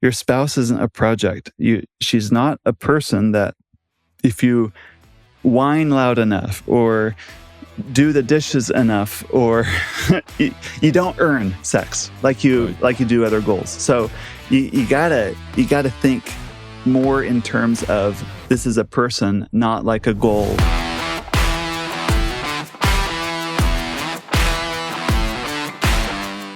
Your spouse isn't a project. She's not a person that if you whine loud enough or do the dishes enough or you don't earn sex like you do other goals. So you gotta think more in terms of this is a person, not like a goal.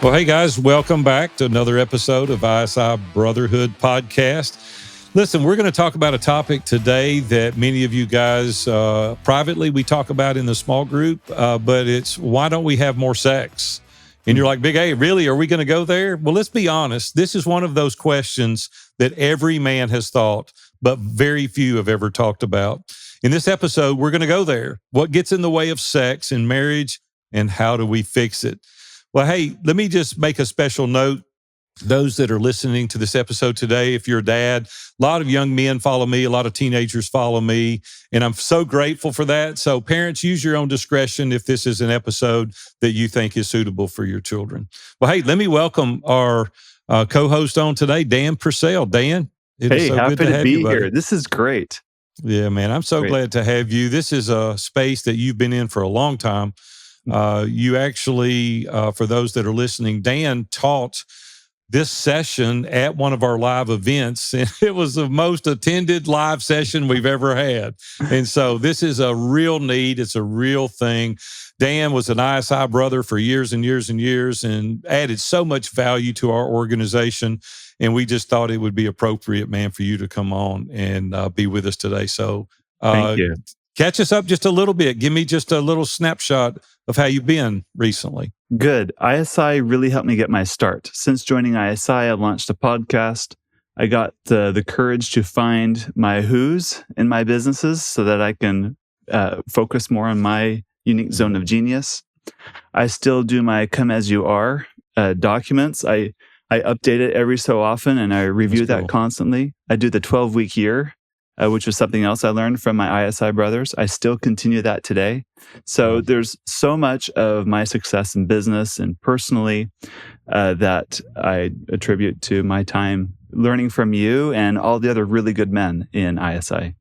Well, hey guys, welcome back to another episode of ISI Brotherhood Podcast. Listen, we're going to talk about a topic today that many of you guys privately we talk about in the small group, but it's why don't we have more sex? And you're like, Big A, really? Are we going to go there? Well, let's be honest. This is one of those questions that every man has thought, but very few have ever talked about. In this episode, we're going to go there. What gets in the way of sex in marriage and how do we fix it? Well, hey, let me just make a special note. Those that are listening to this episode today, if you're a dad, a lot of young men follow me, a lot of teenagers follow me, and I'm so grateful for that. So parents, use your own discretion if this is an episode that you think is suitable for your children. Well, hey, let me welcome our co-host on today, Dan Purcell. Dan, it is so happy good to have be you, buddy. here. This is great. Yeah, man, I'm so glad to have you. This is a space that you've been in for a long time. You actually, for those that are listening, Dan taught this session at one of our live events, and it was the most attended live session we've ever had. And so this is a real need. It's a real thing. Dan was an ISI brother for years and years and years and added so much value to our organization. And we just thought it would be appropriate, man, for you to come on and be with us today. So thank you. Catch us up just a little bit. Give me just a little snapshot of how you've been recently. Good. ISI really helped me get my start. Since joining ISI, I launched a podcast. I got the courage to find my who's in my businesses so that I can focus more on my unique zone of genius. I still do my come as you are documents. I update it every so often and I review that constantly. I do the 12-week year. Which was something else I learned from my ISI brothers. I still continue that today. So there's so much of my success in business and personally that I attribute to my time learning from you and all the other really good men in ISI.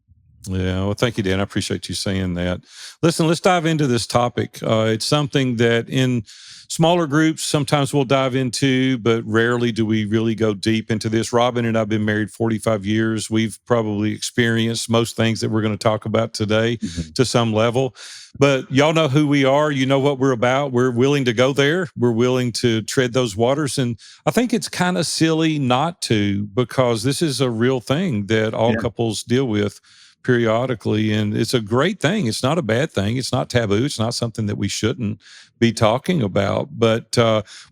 Yeah, well, thank you, Dan. I appreciate you saying that. Listen, let's dive into this topic. It's something that in smaller groups, sometimes we'll dive into, but rarely do we really go deep into this. Robin and I have been married 45 years. We've probably experienced most things that we're going to talk about today to some level. But y'all know who we are. You know what we're about. We're willing to go there. We're willing to tread those waters. And I think it's kind of silly not to, because this is a real thing that all couples deal with periodically, and it's a great thing. It's not a bad thing. It's not taboo. It's not something that we shouldn't be talking about. But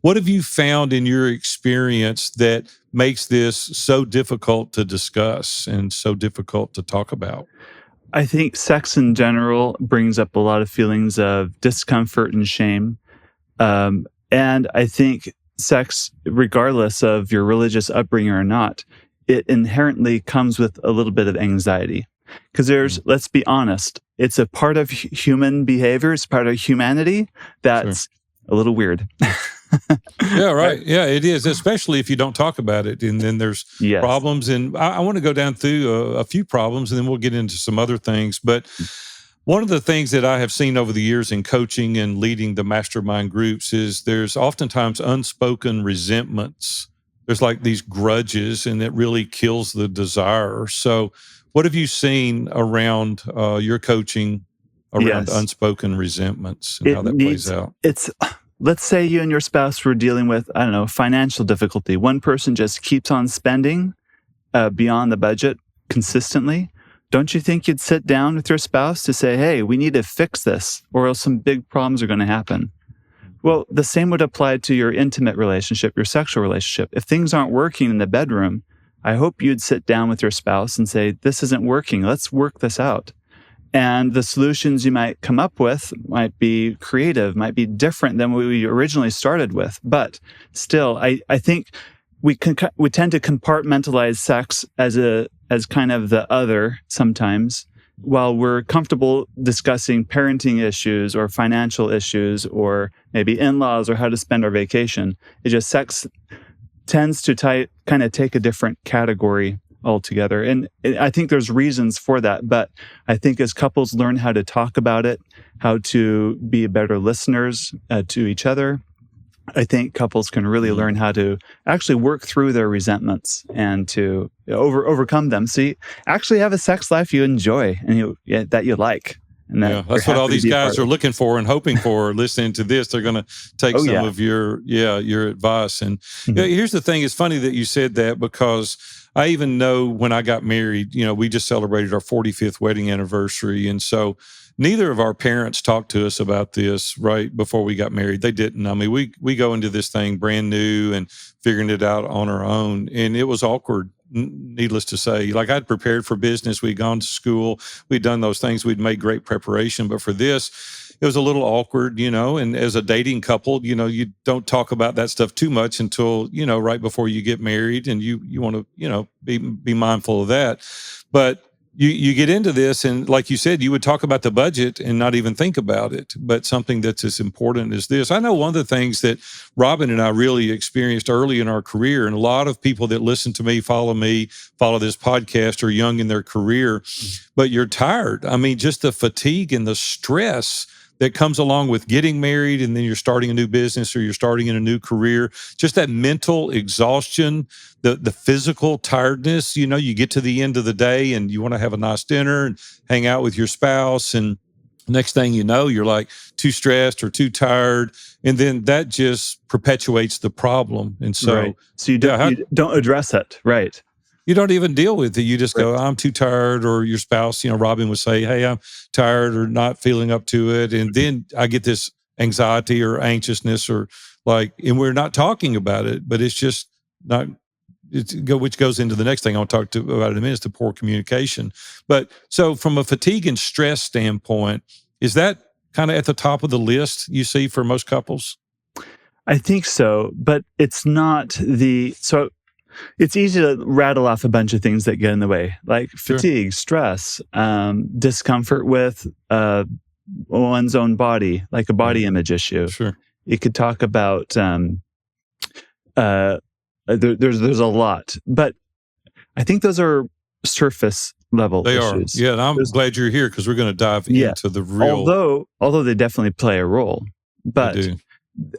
what have you found in your experience that makes this so difficult to discuss and so difficult to talk about? I think sex in general brings up a lot of feelings of discomfort and shame. And I think sex, regardless of your religious upbringing or not, it inherently comes with a little bit of anxiety. Because let's be honest, it's a part of human behavior, it's part of humanity that's a little weird. Yeah, right. Yeah, it is, especially if you don't talk about it. And then there's problems. And I want to go down through a few problems, and then we'll get into some other things. But one of the things that I have seen over the years in coaching and leading the mastermind groups is there's oftentimes unspoken resentments. There's like these grudges, and it really kills the desire. So what have you seen around your coaching around unspoken resentments and how that plays out? Let's say you and your spouse were dealing with, I don't know, financial difficulty. One person just keeps on spending beyond the budget consistently. Don't you think you'd sit down with your spouse to say, hey, we need to fix this or else some big problems are going to happen? Well, the same would apply to your intimate relationship, your sexual relationship. If things aren't working in the bedroom, I hope you'd sit down with your spouse and say, this isn't working. Let's work this out. And the solutions you might come up with might be creative, might be different than what we originally started with. But still, I think we tend to compartmentalize sex as kind of the other sometimes, while we're comfortable discussing parenting issues or financial issues or maybe in-laws or how to spend our vacation. It's just sex tends to kind of take a different category altogether. And I think there's reasons for that. But I think as couples learn how to talk about it, how to be better listeners to each other, I think couples can really learn how to actually work through their resentments and to overcome them. So you actually have a sex life you enjoy and that you like. And that's what all these guys are looking for and hoping for. Listening to this, they're going to take some of your advice. And here's the thing: it's funny that you said that, because I even know when I got married, we just celebrated our 45th wedding anniversary, and so neither of our parents talked to us about this right before we got married. They didn't. I mean, we go into this thing brand new and figuring it out on our own, and it was awkward. Needless to say, like, I'd prepared for business. We'd gone to school. We'd done those things. We'd made great preparation. But for this, it was a little awkward, and as a dating couple, you don't talk about that stuff too much until, right before you get married, and you want to, be mindful of that. But you get into this, and like you said, you would talk about the budget and not even think about it. But something that's as important as this, I know one of the things that Robin and I really experienced early in our career, and a lot of people that listen to me, follow this podcast, are young in their career, but you're tired. I mean, just the fatigue and the stress that comes along with getting married, and then you're starting a new business or you're starting in a new career, just that mental exhaustion, the physical tiredness. You get to the end of the day and you want to have a nice dinner and hang out with your spouse, and next thing you know, you're like too stressed or too tired, and then that just perpetuates the problem. And so, you don't address it, right? You don't even deal with it. You just go, I'm too tired, or your spouse, Robin would say, hey, I'm tired or not feeling up to it. And then I get this anxiety or anxiousness, or and we're not talking about it, but it's just not, which goes into the next thing I'll talk about in a minute, is the poor communication. But so from a fatigue and stress standpoint, is that kind of at the top of the list you see for most couples? I think so, but it's not it's easy to rattle off a bunch of things that get in the way, like fatigue, stress, discomfort with one's own body, like a body image issue. Sure. You could talk about, there's a lot, but I think those are surface level issues. Yeah, and I'm glad you're here, because we're going to dive into the real. Although they definitely play a role, but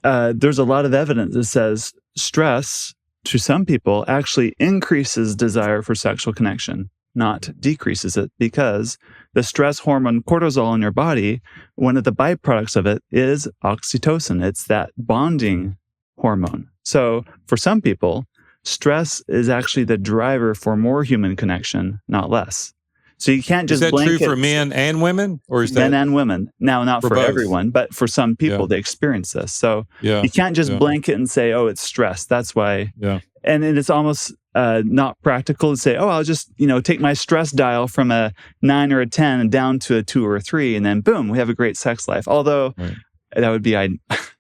there's a lot of evidence that says stress, to some people, actually increases desire for sexual connection, not decreases it, because the stress hormone cortisol in your body, one of the byproducts of it is oxytocin. It's that bonding hormone. So for some people, stress is actually the driver for more human connection, not less. So you can't just blanket. Is that true for men and women, or is that men and women? Now, not for both? Everyone, but for some people, they experience this. So you can't just blanket and say, "Oh, it's stress." That's why. Yeah. And it's almost not practical to say, "Oh, I'll just take my stress dial from a 9 or a 10 and down to a 2 or a 3, and then boom, we have a great sex life." Although that would be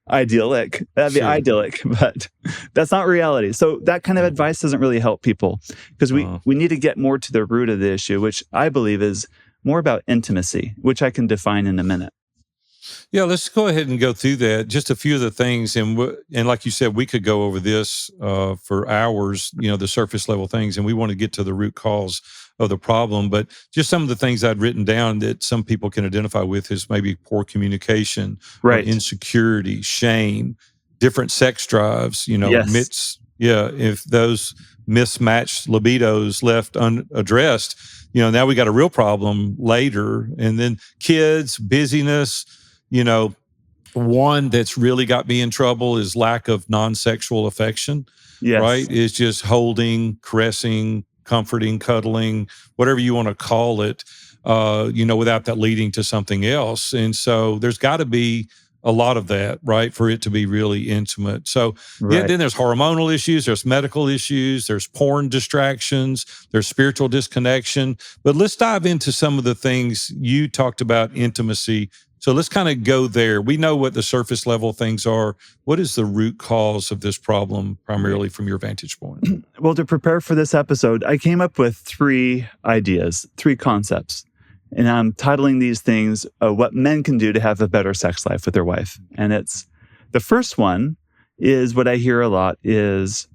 idyllic. That'd be idyllic, but that's not reality. So that kind of advice doesn't really help people, because we need to get more to the root of the issue, which I believe is more about intimacy, which I can define in a minute. Yeah, let's go ahead and go through that. Just a few of the things, and like you said, we could go over this for hours. The surface level things, and we want to get to the root cause of the problem. But just some of the things I'd written down that some people can identify with is maybe poor communication, right? Insecurity, shame, different sex drives. Yes. If those mismatched libidos left unaddressed, now we got a real problem later. And then kids, busyness. One that's really got me in trouble is lack of non-sexual affection. Yes. Right? It's just holding, caressing, comforting, cuddling, whatever you want to call it, without that leading to something else. And so there's got to be a lot of that, right, for it to be really intimate. So then there's hormonal issues, there's medical issues, there's porn distractions, there's spiritual disconnection. But let's dive into some of the things you talked about, intimacy. So let's kind of go there. We know what the surface level things are. What is the root cause of this problem, primarily from your vantage point? Well, to prepare for this episode, I came up with 3 ideas, 3 concepts. And I'm titling these things, what men can do to have a better sex life with their wife. And the first one is what I hear a lot is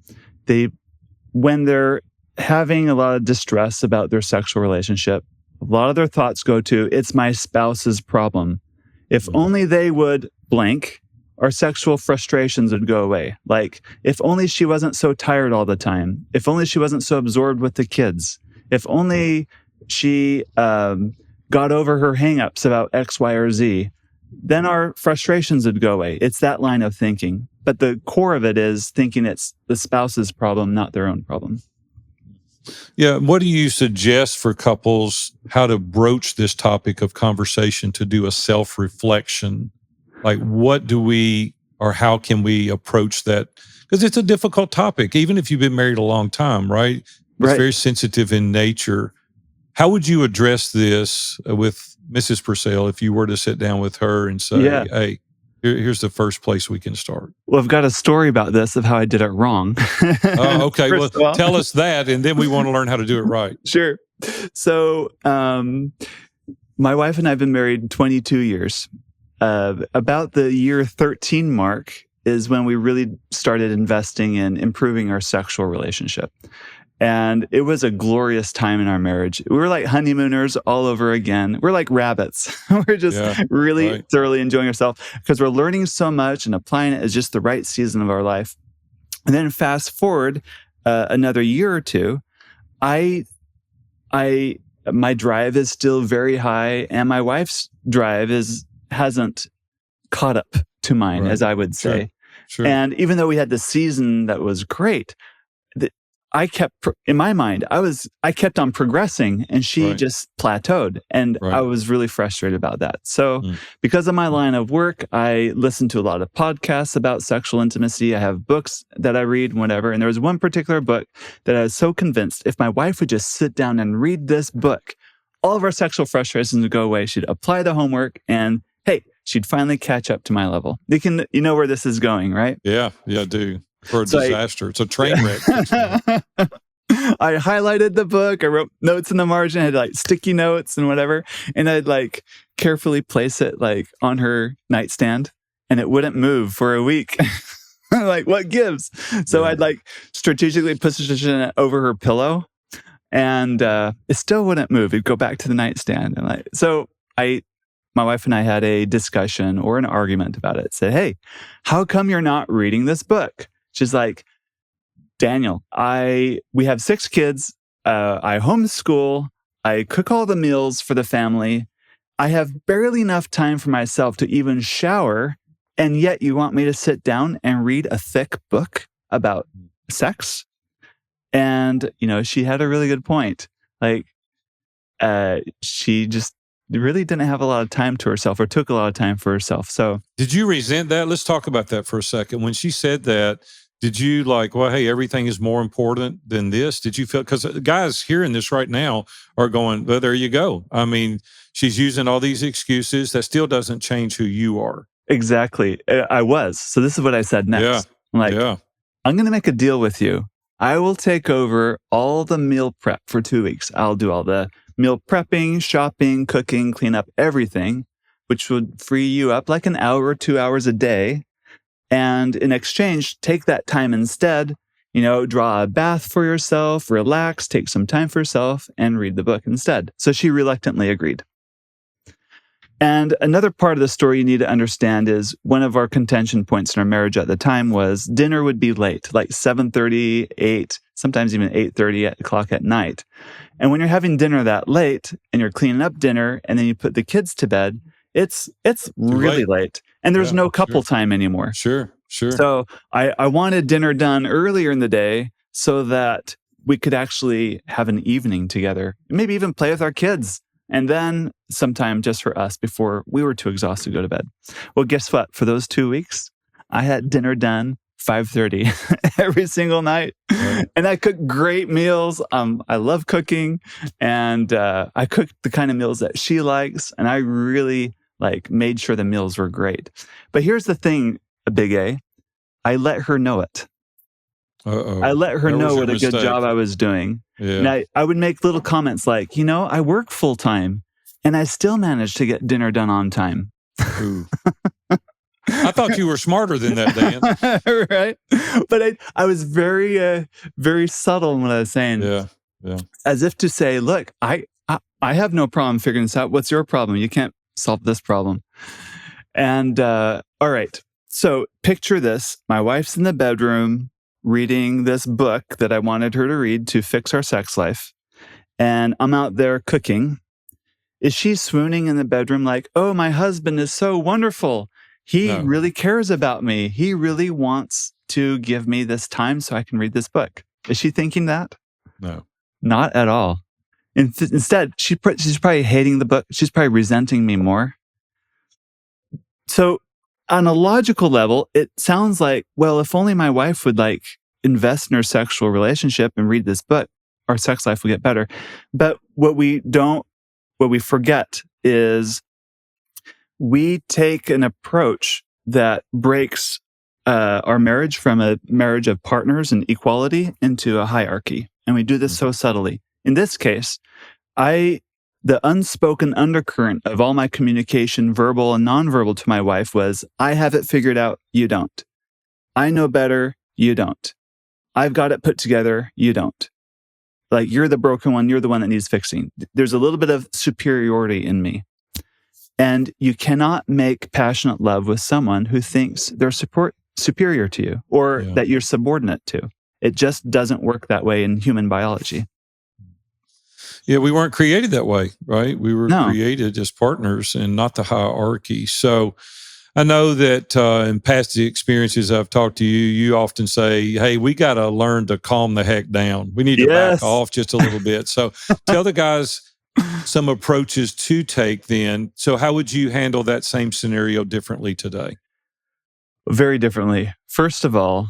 when they're having a lot of distress about their sexual relationship, a lot of their thoughts go to, it's my spouse's problem. If only they would blank, our sexual frustrations would go away. Like, if only she wasn't so tired all the time. If only she wasn't so absorbed with the kids. If only she got over her hangups about X, Y, or Z, then our frustrations would go away. It's that line of thinking. But the core of it is thinking it's the spouse's problem, not their own problem. Yeah. What do you suggest for couples how to broach this topic of conversation to do a self-reflection? Like, what do we, or how can we approach that? Because it's a difficult topic, even if you've been married a long time, right? It's Right. very sensitive in nature. How would you address this with Mrs. Purcell if you were to sit down with her and say, hey, here's the first place we can start? Well, I've got a story about this of how I did it wrong. Oh, okay. First of Well, all. tell us that, and then we want to learn how to do it right. Sure. So, my wife and I have been married 22 years. About the year 13 mark is when we really started investing in improving our sexual relationship. And it was a glorious time in our marriage. We were like honeymooners all over again. We're like rabbits. We're just really thoroughly enjoying ourselves because we're learning so much and applying it as just the right season of our life. And then fast forward another year or two, my drive is still very high, and my wife's drive hasn't caught up to mine, as I would say. Sure. And even though we had this season that was great, I kept, in my mind, I kept on progressing, and she just plateaued. And I was really frustrated about that. So because of my line of work, I listen to a lot of podcasts about sexual intimacy. I have books that I read, whatever. And there was one particular book that I was so convinced if my wife would just sit down and read this book, all of our sexual frustrations would go away. She'd apply the homework, and hey, she'd finally catch up to my level. You know where this is going, right? Yeah, I do. For a disaster. It's a train wreck. I highlighted the book. I wrote notes in the margin. I had like sticky notes and whatever. And I'd like carefully place it like on her nightstand, and it wouldn't move for a week. Like, what gives? So I'd like strategically position it over her pillow, and it still wouldn't move. It'd go back to the nightstand. And my wife and I had a discussion or an argument about it. Said, hey, how come you're not reading this book? She's like, Daniel, we have 6 kids. I homeschool. I cook all the meals for the family. I have barely enough time for myself to even shower. And yet you want me to sit down and read a thick book about sex? And, she had a really good point. Like, she just really didn't have a lot of time to herself, or took a lot of time for herself. So did you resent that? Let's talk about that for a second. When she said that, did you like, well, hey, everything is more important than this? Did you feel, because guys hearing this right now are going, well, there you go. I mean, she's using all these excuses. That still doesn't change who you are. Exactly. I was. So this is what I said next. I'm like, I'm going to make a deal with you. I will take over all the meal prep for 2 weeks. I'll do all the meal prepping, shopping, cooking, clean up, everything, which would free you up like an hour or 2 hours a day. And in exchange, take that time instead, draw a bath for yourself, relax, take some time for yourself, and read the book instead. So she reluctantly agreed. And another part of the story you need to understand is one of our contention points in our marriage at the time was dinner would be late, like 7:30, 8, sometimes even 8:30 o'clock at night. And when you're having dinner that late and you're cleaning up dinner and then you put the kids to bed, it's really late. And there's no couple time anymore. Sure. So I wanted dinner done earlier in the day so that we could actually have an evening together, maybe even play with our kids. And then sometime just for us before we were too exhausted to go to bed. Well, guess what? For those 2 weeks, I had dinner done 5:30 every single night. Right. And I cooked great meals. I love cooking, and I cooked the kind of meals that she likes. And I really made sure the meals were great. But here's the thing, Big A, I let her know it. I let her know what a good job I was doing. Yeah. And I would make little comments like, I work full time and I still manage to get dinner done on time. I thought you were smarter than that, Dan. Right? But I was very subtle in what I was saying. Yeah. As if to say, look, I have no problem figuring this out. What's your problem? You can't solve this problem. And all right. So picture this. My wife's in the bedroom reading this book that I wanted her to read to fix our sex life. And I'm out there cooking. Is she swooning in the bedroom like, oh, my husband is so wonderful. He really cares about me. He really wants to give me this time so I can read this book. Is she thinking that? No. Not at all. Instead, she's probably hating the book. She's probably resenting me more. So on a logical level, it sounds like, well, if only my wife would like invest in her sexual relationship and read this book, our sex life will get better. But what we forget is we take an approach that breaks our marriage from a marriage of partners and equality into a hierarchy. And we do this so subtly. In this case, the unspoken undercurrent of all my communication, verbal and nonverbal to my wife was, I have it figured out, you don't. I know better, you don't. I've got it put together, you don't. Like, you're the broken one, you're the one that needs fixing. There's a little bit of superiority in me. And you cannot make passionate love with someone who thinks they're superior to you or that you're subordinate to. It just doesn't work that way in human biology. Yeah, we weren't created that way, right? We were created as partners and not the hierarchy. So I know that in past experiences I've talked to you, you often say, hey, we got to learn to calm the heck down. We need to back off just a little bit. So tell the guys some approaches to take then. So how would you handle that same scenario differently today? Very differently. First of all,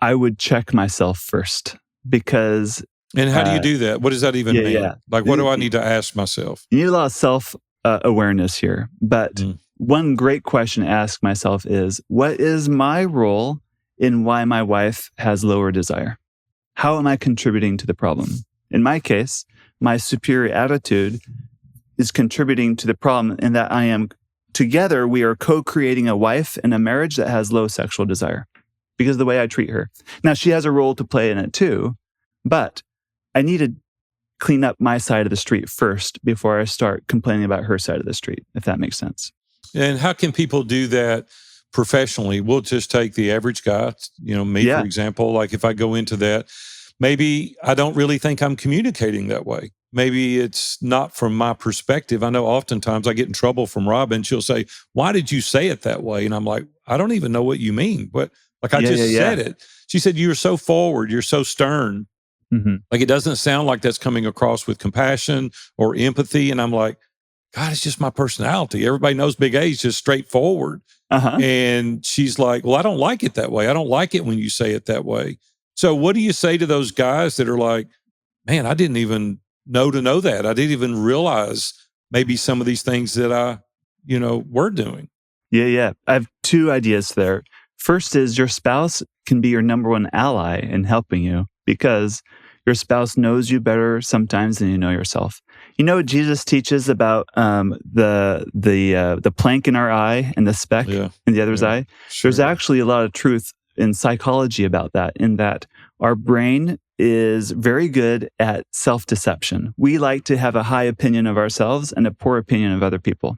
I would check myself first because... And how do you do that? What does that even mean? Yeah. Like, what do I need to ask myself? You need a lot of self-awareness here. But one great question to ask myself is, what is my role in why my wife has lower desire? How am I contributing to the problem? In my case, my superior attitude is contributing to the problem in that together, we are co-creating a wife and a marriage that has low sexual desire because of the way I treat her. Now, she has a role to play in it too, but I need to clean up my side of the street first before I start complaining about her side of the street, if that makes sense. And how can people do that professionally? We'll just take the average guy, me, for example. Like if I go into that, maybe I don't really think I'm communicating that way. Maybe it's not from my perspective. I know oftentimes I get in trouble from Robin. She'll say, why did you say it that way? And I'm like, I don't even know what you mean. But like I just said it. She said, you're so forward. You're so stern. Mm-hmm. Like it doesn't sound like that's coming across with compassion or empathy. And I'm like, God, it's just my personality. Everybody knows Big A is just straightforward. And she's like, well, I don't like it that way. I don't like it when you say it that way. So what do you say to those guys that are like, man, I didn't even know that. I didn't even realize maybe some of these things that I, were doing. Yeah. I have two ideas there. First is your spouse can be your number one ally in helping you because your spouse knows you better sometimes than you know yourself. You know what Jesus teaches about the plank in our eye and the speck in the other's eye? Sure. There's actually a lot of truth in psychology about that, in that our brain is very good at self-deception. We like to have a high opinion of ourselves and a poor opinion of other people.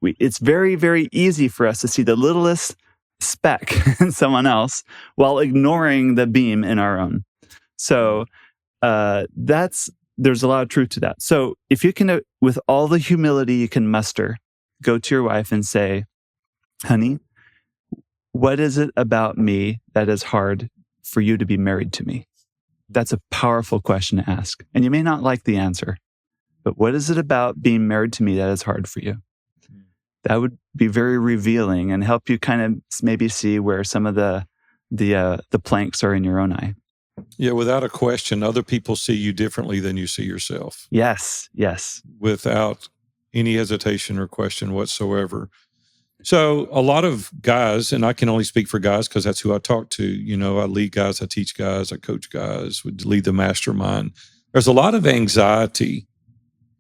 It's very, very easy for us to see the littlest speck in someone else while ignoring the beam in our own. So there's a lot of truth to that. So if you can, with all the humility you can muster, go to your wife and say, honey, what is it about me that is hard for you to be married to me? That's a powerful question to ask. And you may not like the answer, but what is it about being married to me that is hard for you? That would be very revealing and help you kind of maybe see where some of the planks are in your own eye. Yeah, without a question, other people see you differently than you see yourself. Yes. Without any hesitation or question whatsoever. So a lot of guys, and I can only speak for guys because that's who I talk to. I lead guys, I teach guys, I coach guys, would lead the mastermind. There's a lot of anxiety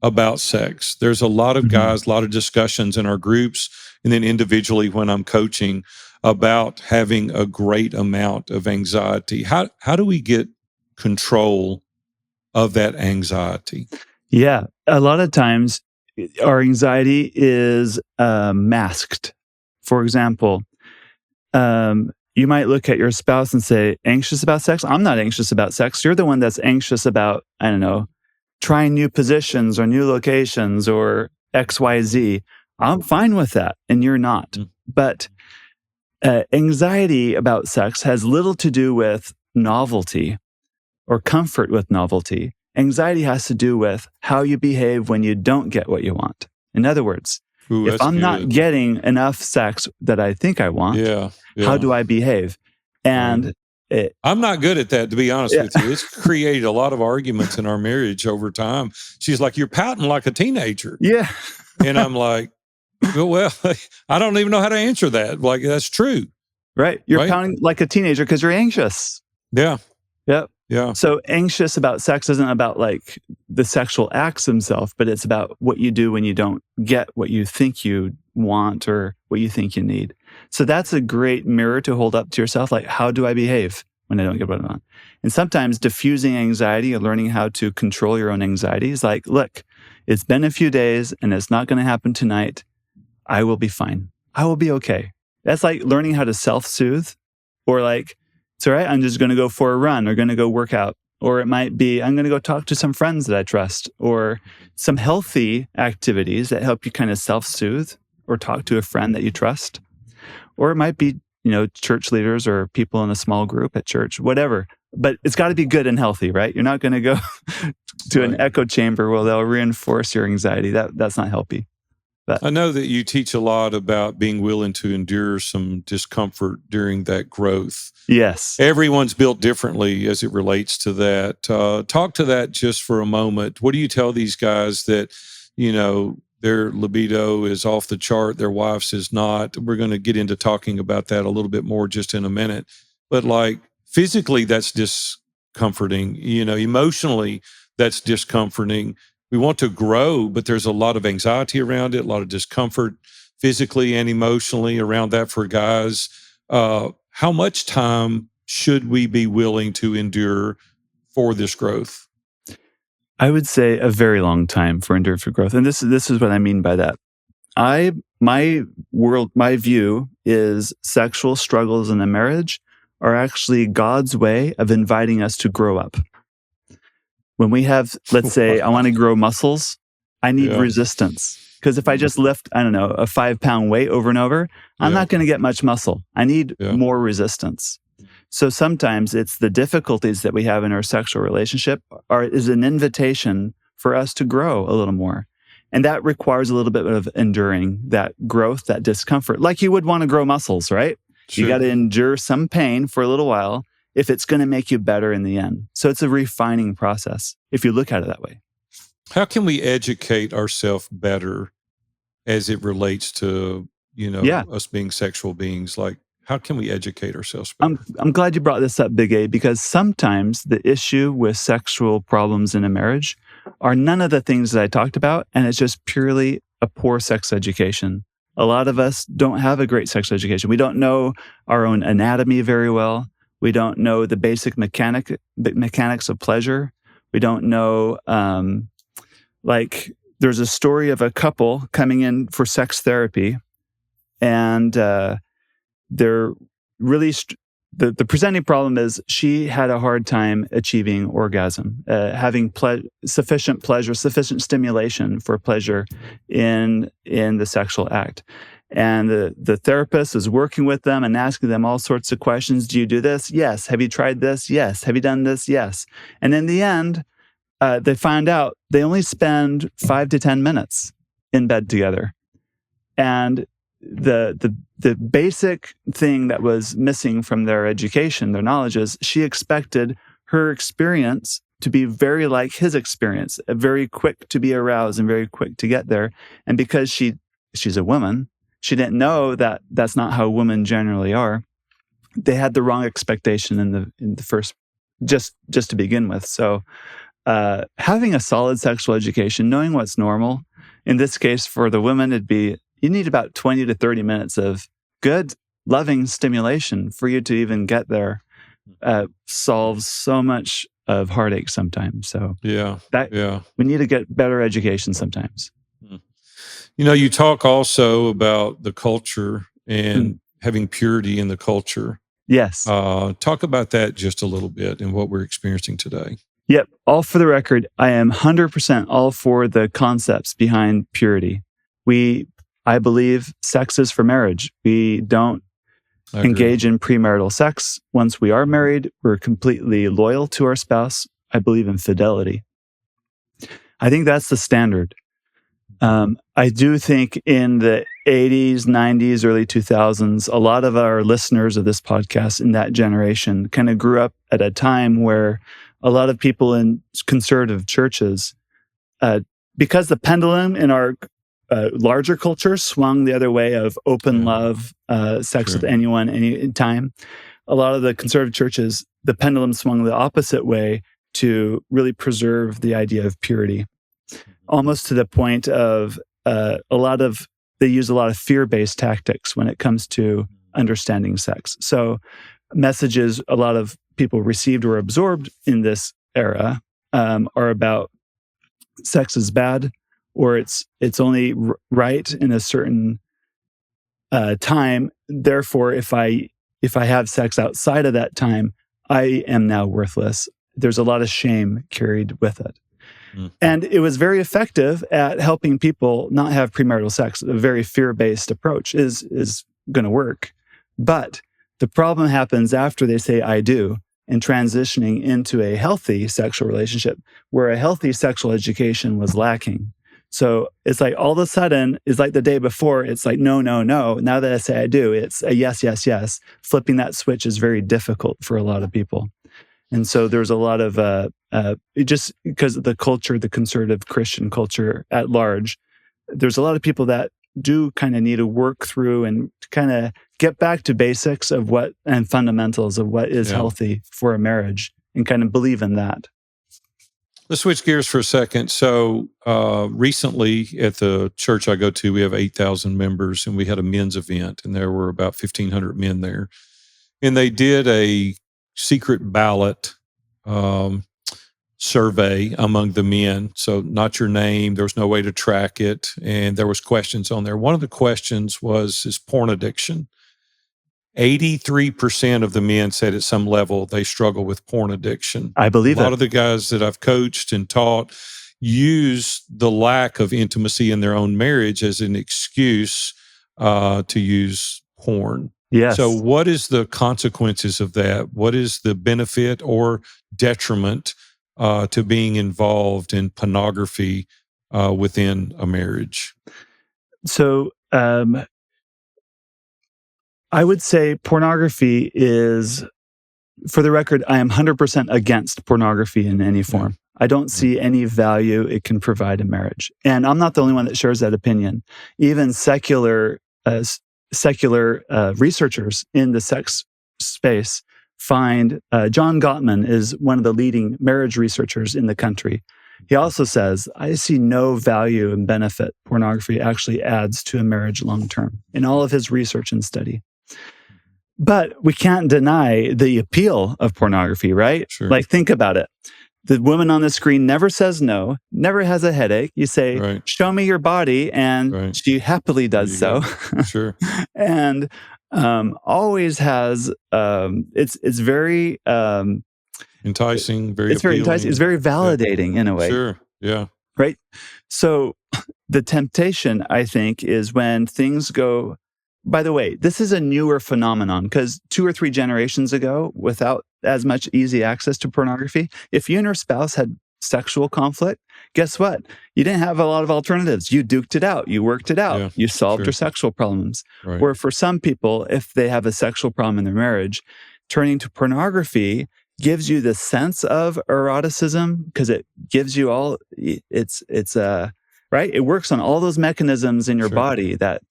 about sex. There's a lot of guys, a lot of discussions in our groups, and then individually when I'm coaching about having a great amount of anxiety. How do we get control of that anxiety? Yeah. A lot of times our anxiety is masked. For example, you might look at your spouse and say, anxious about sex? I'm not anxious about sex. You're the one that's anxious about, I don't know, trying new positions or new locations or XYZ. I'm fine with that. And you're not. Mm. But anxiety about sex has little to do with novelty or comfort with novelty. Anxiety has to do with how you behave when you don't get what you want. In other words, Ooh, if I'm not getting enough sex that I think I want, how do I behave? And I'm not good at that, to be honest with you. It's created a lot of arguments in our marriage over time. She's like, you're pouting like a teenager. Yeah. And I'm like, well, I don't even know how to answer that. Like, that's true. Right. You're pouting like a teenager because you're anxious. Yeah. Yep. Yeah. So anxious about sex isn't about like the sexual acts themselves, but it's about what you do when you don't get what you think you want or what you think you need. So that's a great mirror to hold up to yourself. Like, how do I behave when I don't get what I want? And sometimes diffusing anxiety or learning how to control your own anxiety is like, look, it's been a few days and it's not going to happen tonight. I will be fine. I will be okay. That's like learning how to self-soothe, or like, it's all right, I'm just going to go for a run or going to go work out. Or it might be, I'm going to go talk to some friends that I trust, or some healthy activities that help you kind of self-soothe, or talk to a friend that you trust. Or it might be, church leaders or people in a small group at church, whatever. But it's got to be good and healthy, right? You're not going to go to an echo chamber where they'll reinforce your anxiety. That's not healthy. But I know that you teach a lot about being willing to endure some discomfort during that growth. Yes. Everyone's built differently as it relates to that. Talk to that just for a moment. What do you tell these guys that, their libido is off the chart, their wife's is not? We're going to get into talking about that a little bit more just in a minute. But like physically, that's discomforting. Emotionally, that's discomforting. We want to grow, but there's a lot of anxiety around it, a lot of discomfort physically and emotionally around that for guys. How much time should we be willing to endure for this growth? I would say a very long time for endure for growth. And this is what I mean by that. My view is sexual struggles in a marriage are actually God's way of inviting us to grow up. When we have, let's say, I want to grow muscles, I need resistance. Because if I just lift, I don't know, a 5-pound weight over and over, I'm not going to get much muscle. I need more resistance. So sometimes it's the difficulties that we have in our sexual relationship is an invitation for us to grow a little more. And that requires a little bit of enduring that growth, that discomfort, like you would want to grow muscles, right? Sure. You got to endure some pain for a little while if it's going to make you better in the end. So it's a refining process if you look at it that way. How can we educate ourselves better as it relates to, us being sexual beings? Like, how can we educate ourselves better? I'm glad you brought this up, Big A, because sometimes the issue with sexual problems in a marriage are none of the things that I talked about, and it's just purely a poor sex education. A lot of us don't have a great sex education. We don't know our own anatomy very well. We don't know the basic mechanics of pleasure. We don't know, there's a story of a couple coming in for sex therapy, and they're really, the presenting problem is she had a hard time achieving orgasm, having sufficient pleasure, sufficient stimulation for pleasure in the sexual act. And the therapist is working with them and asking them all sorts of questions. Do you do this? Yes. Have you tried this? Yes. Have you done this? Yes. And in the end, they find out they only spend 5 to 10 minutes in bed together. And the basic thing that was missing from their education, their knowledge, is she expected her experience to be very like his experience, very quick to be aroused and very quick to get there. And because she's a woman, she didn't know that that's not how women generally are. They had the wrong expectation in the first, just to begin with. So having a solid sexual education, knowing what's normal. In this case, for the women, you need about 20 to 30 minutes of good, loving stimulation for you to even get there. Solves so much of heartache sometimes. So we need to get better education sometimes. You talk also about the culture and having purity in the culture. Yes. Talk about that just a little bit and what we're experiencing today. Yep. All for the record, I am 100% all for the concepts behind purity. I believe sex is for marriage. We don't engage in premarital sex. Once we are married, we're completely loyal to our spouse. I believe in fidelity. I think that's the standard. I do think in the 80s, 90s, early 2000s, a lot of our listeners of this podcast in that generation kind of grew up at a time where a lot of people in conservative churches, because the pendulum in our larger culture swung the other way of open love, sex with anyone, any time. A lot of the conservative churches, the pendulum swung the opposite way to really preserve the idea of purity, almost to the point of they use a lot of fear-based tactics when it comes to understanding sex. So messages a lot of people received or absorbed in this era are about sex is bad, or it's only right in a certain time. Therefore, if I have sex outside of that time, I am now worthless. There's a lot of shame carried with it. And it was very effective at helping people not have premarital sex. A very fear-based approach is going to work. But the problem happens after they say, I do, and transitioning into a healthy sexual relationship where a healthy sexual education was lacking. So it's like all of a sudden, it's like the day before, it's like, no, no, no. Now that I say I do, it's a yes, yes, yes. Flipping that switch is very difficult for a lot of people. And so there's a lot of, just because of the culture, the conservative Christian culture at large, there's a lot of people that do kind of need to work through and kind of get back to basics of and fundamentals of what is healthy for a marriage and kind of believe in that. Let's switch gears for a second. So recently at the church I go to, we have 8,000 members, and we had a men's event, and there were about 1,500 men there. And they did a secret ballot survey among the men. So not your name, there was no way to track it, and there was questions on there. One of the questions is porn addiction. 83% of the men said at some level they struggle with porn addiction. I believe a lot of the guys that I've coached and taught use the lack of intimacy in their own marriage as an excuse to use porn. Yes. So what is the consequences of that? What is the benefit or detriment to being involved in pornography within a marriage? So I would say pornography is, for the record, I am 100% against pornography in any form. I don't see any value it can provide in marriage. And I'm not the only one that shares that opinion. Even secular researchers in the sex space find, John Gottman is one of the leading marriage researchers in the country. He also says, I see no value and benefit pornography actually adds to a marriage long term in all of his research and study. But we can't deny the appeal of pornography, right? Sure. Like, think about it. The woman on the screen never says no, never has a headache. You say, show me your body, and she happily does so. Sure. And always has, it's very... enticing, very appealing. Very enticing. It's very validating in a way. Sure, yeah. Right? So the temptation, I think, is when things go... By the way, this is a newer phenomenon because 2 or 3 generations ago, without as much easy access to pornography, if you and your spouse had sexual conflict, guess what? You didn't have a lot of alternatives. You duked it out. You worked it out. You solved your sexual problems. Right. Or for some people, if they have a sexual problem in their marriage, turning to pornography gives you the sense of eroticism because it gives you all, it's right? It works on all those mechanisms in your body that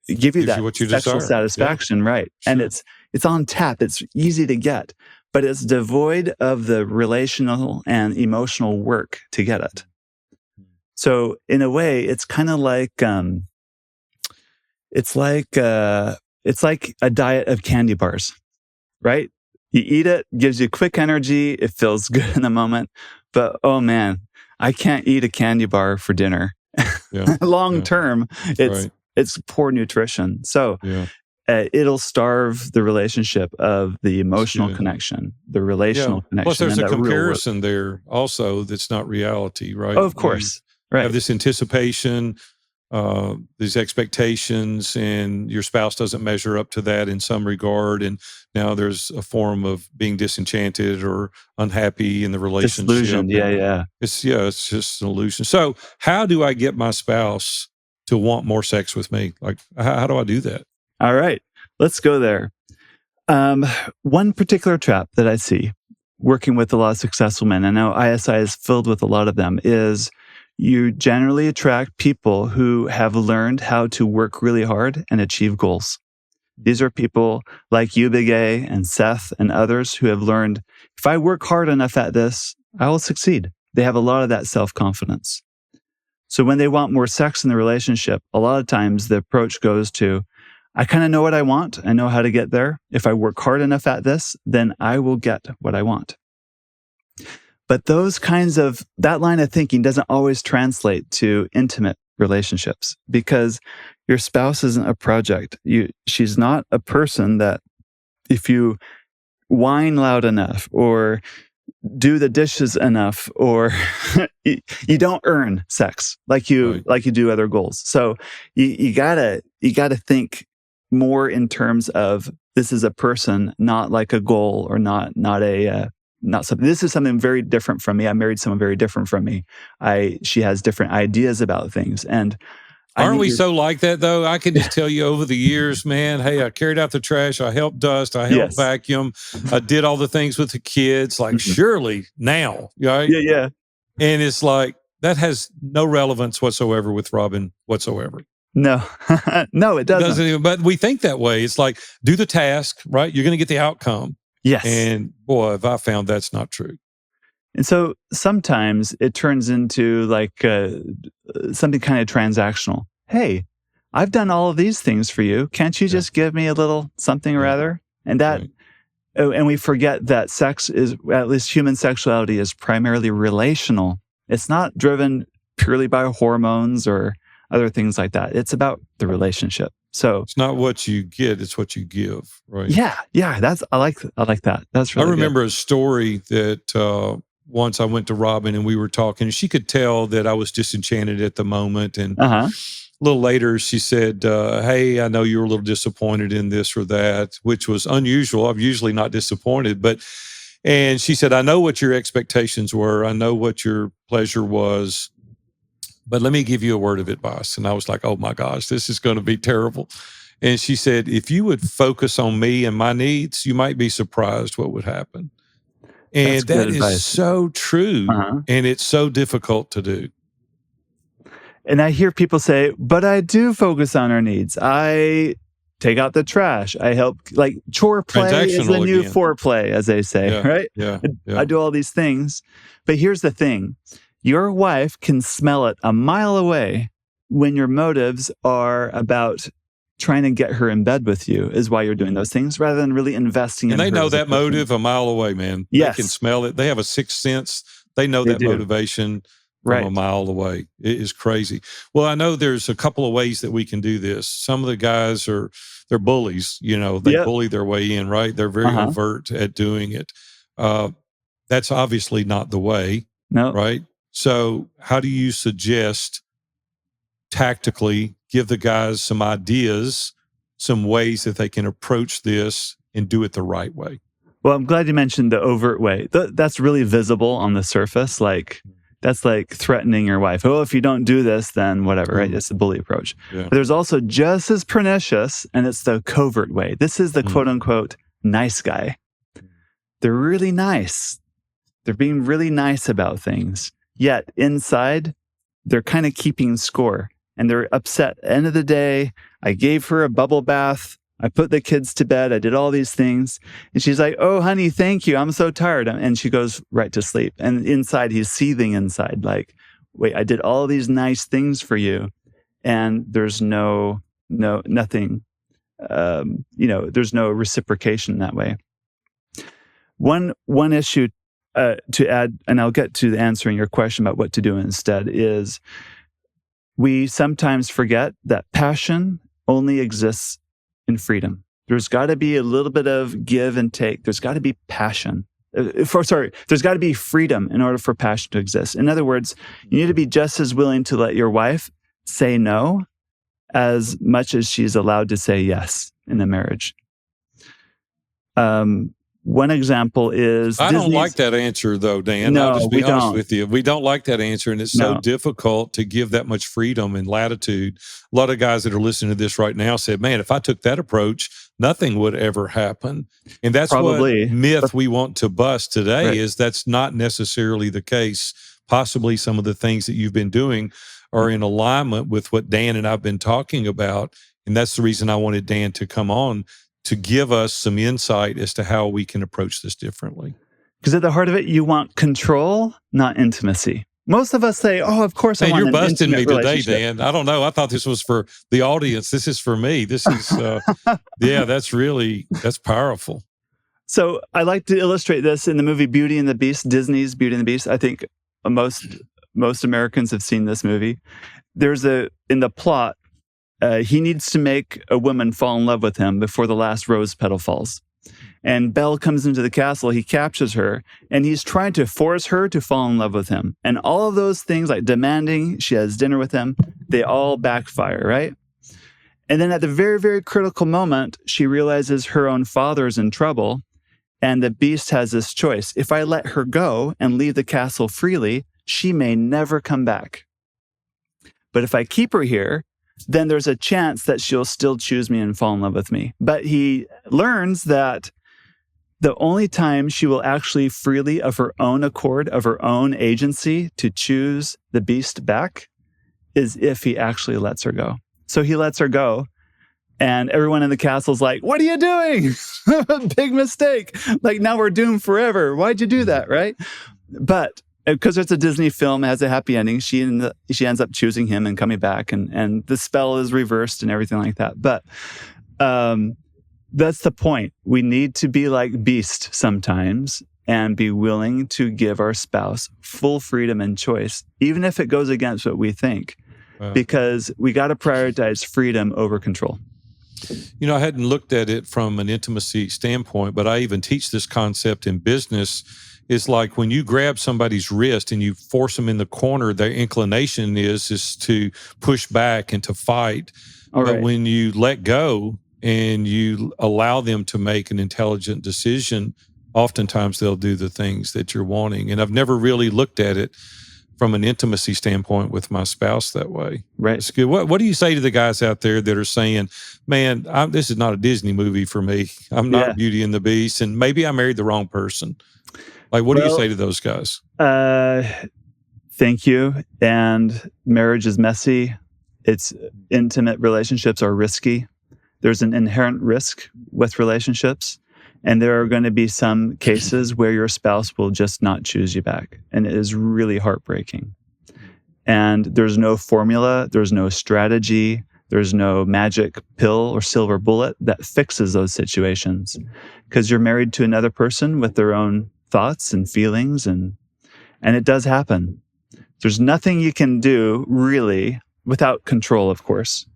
give you that what you sexual desire. satisfaction, right? Sure. And it's on tap. It's easy to get. but it's devoid of the relational and emotional work to get it. So in a way, it's kind of like it's like a diet of candy bars, right? You eat it, gives you quick energy, it feels good in the moment, but oh man, I can't eat a candy bar for dinner. Yeah. Long term, Right. it's poor nutrition. So Yeah. It'll starve the relationship of the emotional good. connection, the Yeah. relational connection. Plus, there's and a that real work. comparison there also that's not reality, right? Oh, of course. You Right. have this anticipation, these expectations, and your spouse doesn't measure up to that in some regard. And now there's a form of being disenchanted or unhappy in the relationship. Disillusioned. And Yeah. it's just an illusion. So how do I get my spouse to want more sex with me? Like, how do I do that? All right. Let's go there. One particular trap that I see working with a lot of successful men, I know ISI is filled with a lot of them, is you generally attract people who have learned how to work really hard and achieve goals. These are people like you, Big A, and Seth, and others who have learned, if I work hard enough at this, I will succeed. They have a lot of that self-confidence. So when they want more sex in the relationship, a lot of times the approach goes to, I kind of know what I want. I know how to get there. If I work hard enough at this, then I will get what I want. But that line of thinking doesn't always translate to intimate relationships because your spouse isn't a project. She's not a person that if you whine loud enough or do the dishes enough or you don't earn sex like you do other goals. So you gotta think more in terms of this is a person, not like a goal or not something. This is something very different from me. I married someone very different from me. She has different ideas about things. And aren't we so like that though? I can just tell you over the years, man, hey, I carried out the trash. I helped dust. I helped vacuum. I did all the things with the kids. Like, surely now, right? Yeah. And it's like, that has no relevance whatsoever with Robin whatsoever. No, no, it doesn't. Even, but we think that way. It's like, do the task, right? You're going to get the outcome. Yes. And boy, have I found that's not true. And so sometimes it turns into like something kind of transactional. Hey, I've done all of these things for you. Can't you just give me a little something or other? And and we forget that sex is, at least human sexuality, is primarily relational. It's not driven purely by hormones or other things like that. It's about the relationship. So it's not what you get; it's what you give, right? Yeah. I like that. That's really. I remember a story that once I went to Robin and we were talking. She could tell that I was disenchanted at the moment, and a little later she said, "Hey, I know you were a little disappointed in this or that," which was unusual. I'm usually not disappointed, and she said, "I know what your expectations were. I know what your pleasure was. But let me give you a word of advice." And I was like, oh my gosh, this is going to be terrible. And she said, if you would focus on me and my needs, you might be surprised what would happen. And that is so true. And it's so difficult to do. And I hear people say, but I do focus on our needs. I take out the trash. I help, like chore play is the new foreplay, as they say, right? Yeah. I do all these things. But here's the thing. Your wife can smell it a mile away when your motives are about trying to get her in bed with you is why you're doing those things rather than really investing in her. And they know that motive a mile away, man. Yes. They can smell it. They have a sixth sense. They know that motivation from a mile away. It is crazy. Well, I know there's a couple of ways that we can do this. Some of the guys they're bullies, they bully their way in, right? They're very overt at doing it. That's obviously not the way, right? So how do you suggest tactically give the guys some ideas, some ways that they can approach this and do it the right way? Well, I'm glad you mentioned the overt way. That's really visible on the surface. Like that's like threatening your wife. Oh, if you don't do this, then whatever, right? It's the bully approach. Yeah. But there's also just as pernicious, and it's the covert way. This is the quote unquote nice guy. They're really nice. They're being really nice about things. Yet inside, they're kind of keeping score and they're upset. End of the day, I gave her a bubble bath. I put the kids to bed. I did all these things. And she's like, oh, honey, thank you. I'm so tired. And she goes right to sleep. And inside, he's seething inside, like, wait, I did all these nice things for you. And there's nothing, there's no reciprocation that way. One issue to add, and I'll get to answering your question about what to do instead, is we sometimes forget that passion only exists in freedom. There's got to be a little bit of give and take. There's got to be passion. There's got to be freedom in order for passion to exist. In other words, you need to be just as willing to let your wife say no as much as she's allowed to say yes in a marriage. One example is I don't like that answer, though, Dan. No, I'll just be we honest don't. with you. We don't like that answer, and it's so No. difficult to give that much freedom and latitude. A lot of guys that are listening to this right now said, man, if I took that approach, nothing would ever happen. And that's Probably. what myth we want to bust today Right. is that's not necessarily the case. Possibly some of the things that you've been doing are in alignment with what Dan and I've been talking about. And that's the reason I wanted Dan to come on to give us some insight as to how we can approach this differently. Because at the heart of it, you want control, not intimacy. Most of us say, oh, of course I Man, want you're an busting intimate me today, relationship. Dan. I don't know. I thought this was for the audience. This is for me. This is, that's powerful. So I like to illustrate this in the movie Beauty and the Beast, Disney's Beauty and the Beast. I think most Americans have seen this movie. In the plot, he needs to make a woman fall in love with him before the last rose petal falls. And Belle comes into the castle, he captures her, and he's trying to force her to fall in love with him. And all of those things, like demanding she has dinner with him, they all backfire, right? And then at the very, very critical moment, she realizes her own father's in trouble, and the Beast has this choice. If I let her go and leave the castle freely, she may never come back. But if I keep her here, then there's a chance that she'll still choose me and fall in love with me. But he learns that the only time she will actually freely, of her own accord, of her own agency, to choose the Beast back is if he actually lets her go. So he lets her go, and everyone in the castle's like, what are you doing? Big mistake. Like, now we're doomed forever. Why'd you do that, right? But because it's a Disney film, it has a happy ending. She ends up choosing him and coming back, and the spell is reversed and everything like that. But that's the point. We need to be like Beast sometimes and be willing to give our spouse full freedom and choice, even if it goes against what we think, because we got to prioritize freedom over control. You know, I hadn't looked at it from an intimacy standpoint, but I even teach this concept in business. It's like when you grab somebody's wrist and you force them in the corner, their inclination is to push back and to fight. But when you let go and you allow them to make an intelligent decision, oftentimes they'll do the things that you're wanting. And I've never really looked at it from an intimacy standpoint with my spouse that way. Right. It's good. What do you say to the guys out there that are saying, man, this is not a Disney movie for me. I'm not Beauty and the Beast, and maybe I married the wrong person. Like, what do you say to those guys? Thank you. And marriage is messy. It's intimate relationships are risky. There's an inherent risk with relationships. And there are going to be some cases where your spouse will just not choose you back. And it is really heartbreaking. And there's no formula. There's no strategy. There's no magic pill or silver bullet that fixes those situations. Because you're married to another person with their own thoughts and feelings. And it does happen. There's nothing you can do really without control, of course.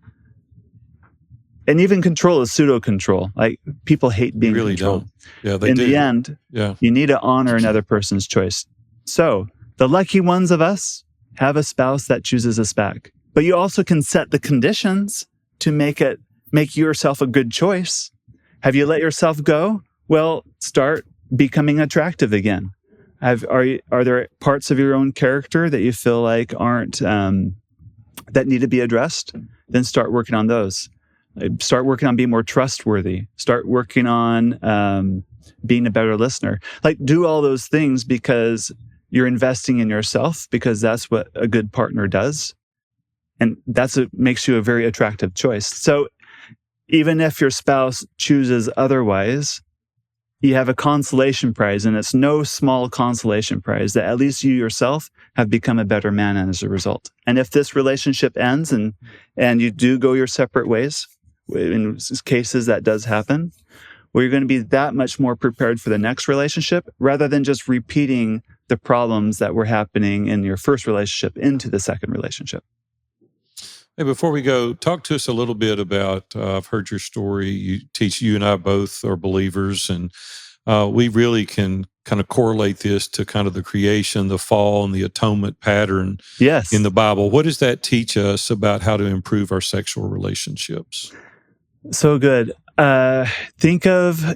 And even control is pseudo-control. Like, people hate being really controlled. Don't. Yeah, they do. In the end, you need to honor another person's choice. So the lucky ones of us have a spouse that chooses us back. But you also can set the conditions to make yourself a good choice. Have you let yourself go? Well, start becoming attractive again. Are there parts of your own character that you feel like aren't that need to be addressed? Then start working on those. Start working on being more trustworthy. Start working on being a better listener. Like, do all those things because you're investing in yourself, because that's what a good partner does. And that's what makes you a very attractive choice. So even if your spouse chooses otherwise, you have a consolation prize, and it's no small consolation prize that at least you yourself have become a better man as a result. And if this relationship ends and you do go your separate ways, in cases that does happen, well, you're going to be that much more prepared for the next relationship rather than just repeating the problems that were happening in your first relationship into the second relationship. Hey, before we go, talk to us a little bit about, I've heard your story. You and I both are believers, and we really can kind of correlate this to kind of the creation, the fall, and the atonement pattern Yes. in the Bible. What does that teach us about how to improve our sexual relationships? So good. Think of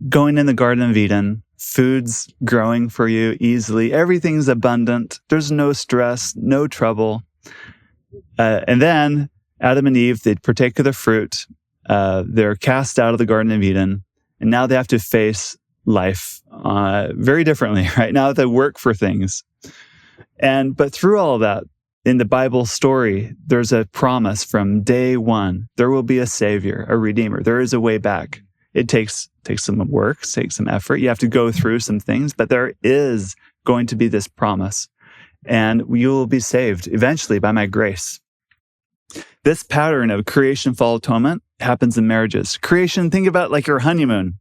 going in the Garden of Eden, food's growing for you easily. Everything's abundant. There's no stress, no trouble. And then Adam and Eve, they partake of the fruit. They're cast out of the Garden of Eden. And now they have to face life very differently, right? Now they work for things. But through all of that, in the Bible story, there's a promise from day one. There will be a savior, a redeemer. There is a way back. It takes some work, takes some effort. You have to go through some things, but there is going to be this promise. And you will be saved eventually by my grace. This pattern of creation, fall, atonement happens in marriages. Creation, think about like your honeymoon,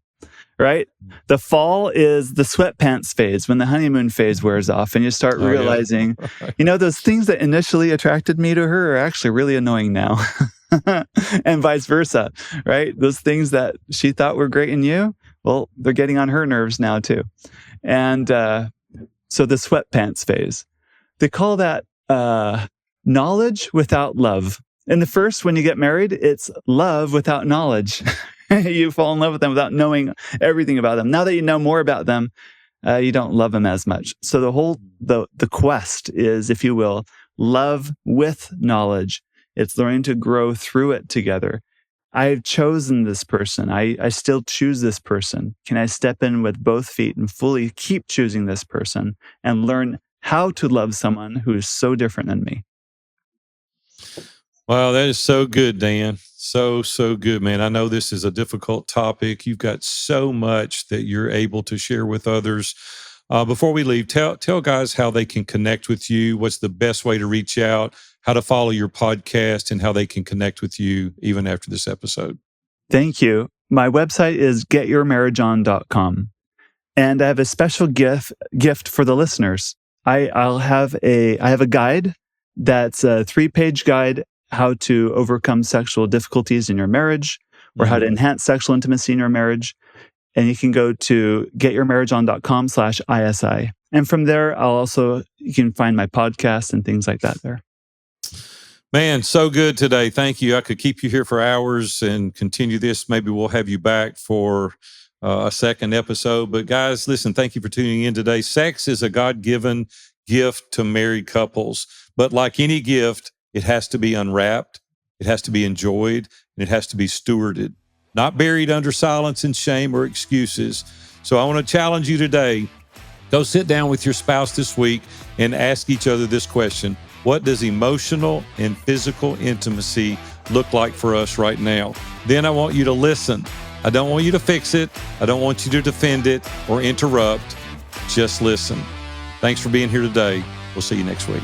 right? The fall is the sweatpants phase when the honeymoon phase wears off and you start realizing, those things that initially attracted me to her are actually really annoying now. And vice versa, right? Those things that she thought were great in you, well, they're getting on her nerves now too. And so the sweatpants phase. They call that knowledge without love. In the first, when you get married, it's love without knowledge. You fall in love with them without knowing everything about them. Now that you know more about them, you don't love them as much. So the quest is, if you will, love with knowledge. It's learning to grow through it together. I've chosen this person. I still choose this person. Can I step in with both feet and fully keep choosing this person and learn how to love someone who is so different than me? Wow, that is so good, Dan. So good, man. I know this is a difficult topic. You've got so much that you're able to share with others. Before we leave, tell guys how they can connect with you. What's the best way to reach out, how to follow your podcast, and how they can connect with you even after this episode. Thank you. My website is getyourmarriageon.com. And I have a special gift for the listeners. I have a guide that's a 3-page guide, how to overcome sexual difficulties in your marriage or how to enhance sexual intimacy in your marriage. And you can go to getyourmarriageon.com/ISI. And from there, you can find my podcast and things like that there. Man, so good today. Thank you. I could keep you here for hours and continue this. Maybe we'll have you back for a second episode. But guys, listen, thank you for tuning in today. Sex is a God-given gift to married couples. But like any gift, it has to be unwrapped, it has to be enjoyed, and it has to be stewarded, not buried under silence and shame or excuses. So I want to challenge you today. Go sit down with your spouse this week and ask each other this question. What does emotional and physical intimacy look like for us right now? Then I want you to listen. I don't want you to fix it. I don't want you to defend it or interrupt. Just listen. Thanks for being here today. We'll see you next week.